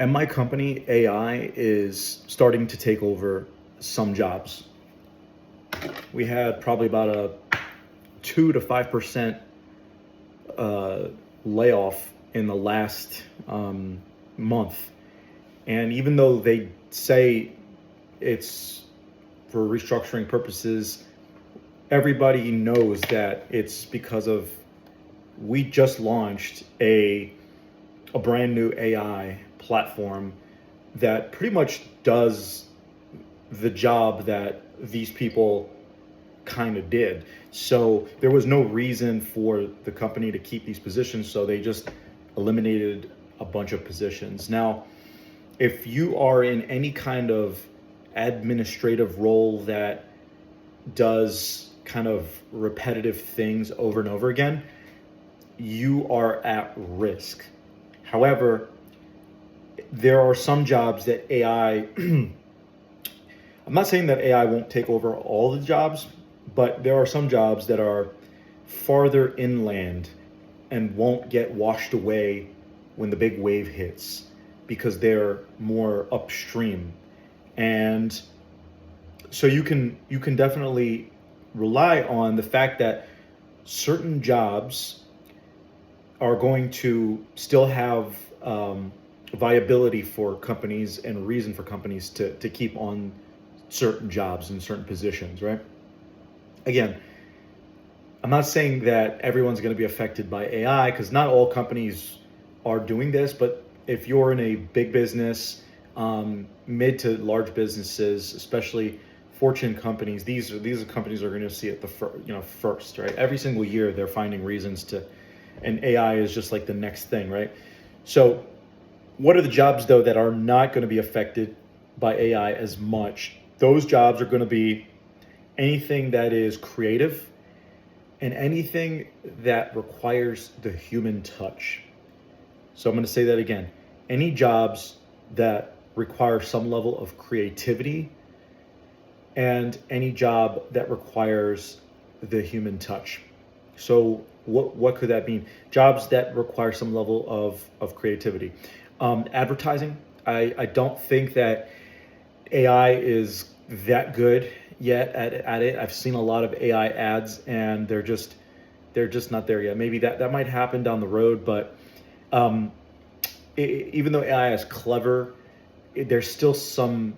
At my company, AI is starting to take over some jobs. We had probably about a 2 to 5% uh, layoff in the last month. And even though they say it's for restructuring purposes, everybody knows that it's because of we just launched a brand new AI platform that pretty much does the job that these people kind of did. So there was no reason for the company to keep these positions, so they just eliminated a bunch of positions. Now, if you are in any kind of administrative role that does kind of repetitive things over and over again, you are at risk. However, there are some jobs that AI, I'm not saying that AI won't take over all the jobs, but there are some jobs that are farther inland and won't get washed away when the big wave hits because they're more upstream. And so you can definitely rely on the fact that certain jobs are going to still have viability for companies and reason for companies to keep on certain jobs and certain positions, right? Again, I'm not saying that everyone's going to be affected by AI because not all companies are doing this, but if you're in a big business, mid to large businesses, especially Fortune companies, these are companies that are going to see it first, right? Every single year they're finding reasons to, and AI is just like the next thing, right? So what are the jobs though that are not going to be affected by AI as much? Those jobs are going to be anything that is creative and anything that requires the human touch. So I'm going to say that again. Any jobs that require some level of creativity and any job that requires the human touch. So what could that mean? Jobs that require some level of creativity. Advertising. I don't think that AI is that good yet at it. I've seen a lot of AI ads and they're just not there yet. Maybe that might happen down the road, but even though AI is clever, there's still some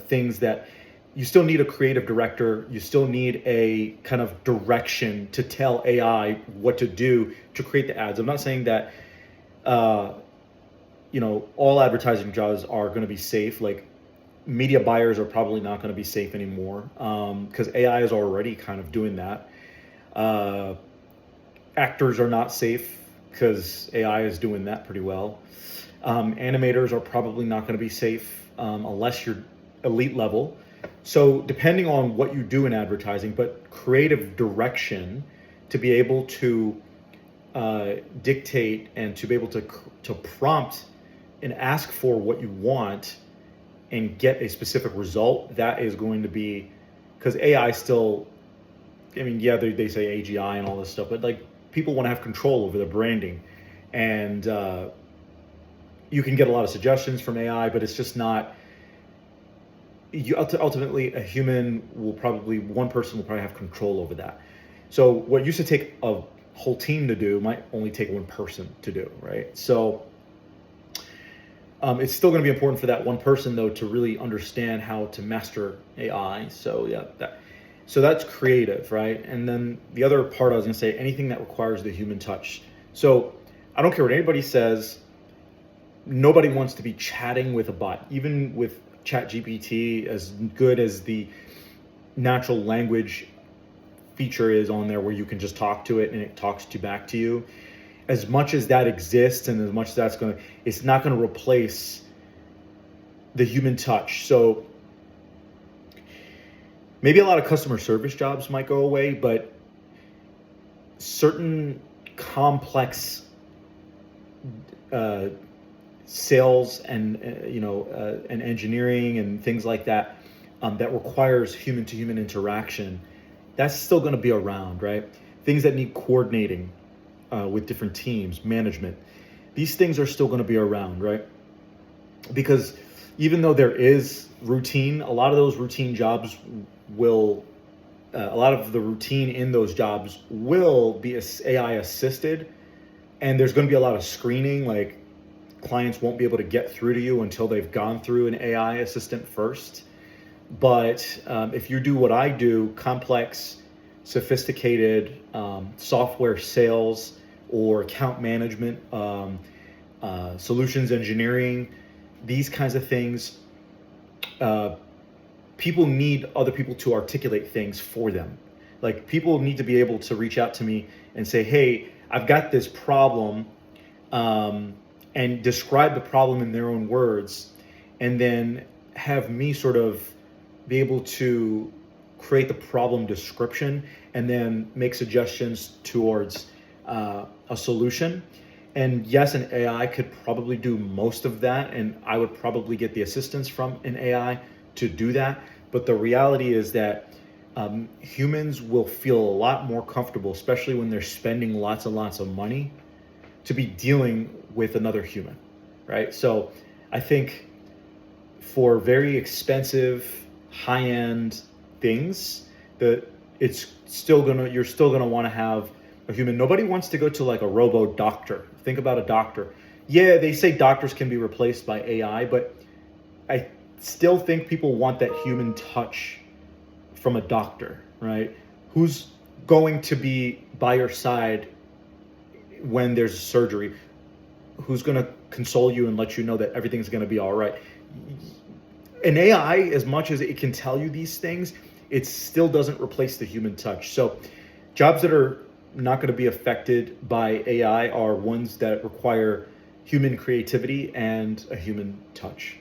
things that you still need a creative director. You still need a kind of direction to tell AI what to do to create the ads. I'm not saying that all advertising jobs are going to be safe. Like media buyers are probably not going to be safe anymore because AI is already kind of doing that. Actors are not safe because AI is doing that pretty well. Animators are probably not going to be safe unless you're elite level. So depending on what you do in advertising, but creative direction to be able to dictate and to be able to prompt and ask for what you want and get a specific result, that is going to be, because AI still, I mean, yeah, they say AGI and all this stuff, but like people want to have control over the branding, and you can get a lot of suggestions from AI, but it's just not. Ultimately, one person will probably have control over that. So what used to take a whole team to do might only take one person to do, right? So it's still going to be important for that one person though to really understand how to master AI. So yeah, so that's creative, right? And then the other part I was going to say, anything that requires the human touch. So I don't care what anybody says. Nobody wants to be chatting with a bot, even with ChatGPT, as good as the natural language feature is on there where you can just talk to it and it talks back to you. As much as that exists and as much as it's not going to replace the human touch. So maybe a lot of customer service jobs might go away, but certain complex sales and and engineering and things like that that requires human to human interaction, that's still going to be around, right? Things that need coordinating with different teams, management, these things are still going to be around, right? because even though there is routine, a lot of those routine jobs will, a lot of the routine in those jobs will be AI assisted, and there's going to be a lot of screening. Like, clients won't be able to get through to you until they've gone through an AI assistant first. But if you do what I do, complex, sophisticated software sales or account management, solutions engineering, these kinds of things, people need other people to articulate things for them. Like, people need to be able to reach out to me and say, hey, I've got this problem, and describe the problem in their own words, and then have me sort of be able to create the problem description and then make suggestions towards a solution. And yes, an AI could probably do most of that, and I would probably get the assistance from an AI to do that. But the reality is that humans will feel a lot more comfortable, especially when they're spending lots and lots of money, to be dealing with another human, right? So I think for very expensive, high-end things, that you're still gonna want to have a human. Nobody wants to go to like a robo doctor. Think about a doctor. Yeah, they say doctors can be replaced by AI, but I still think people want that human touch from a doctor, right? Who's going to be by your side when there's a surgery? Who's going to console you and let you know that everything's going to be all right? An AI, as much as it can tell you these things, it still doesn't replace the human touch. So jobs that are not going to be affected by AI are ones that require human creativity and a human touch.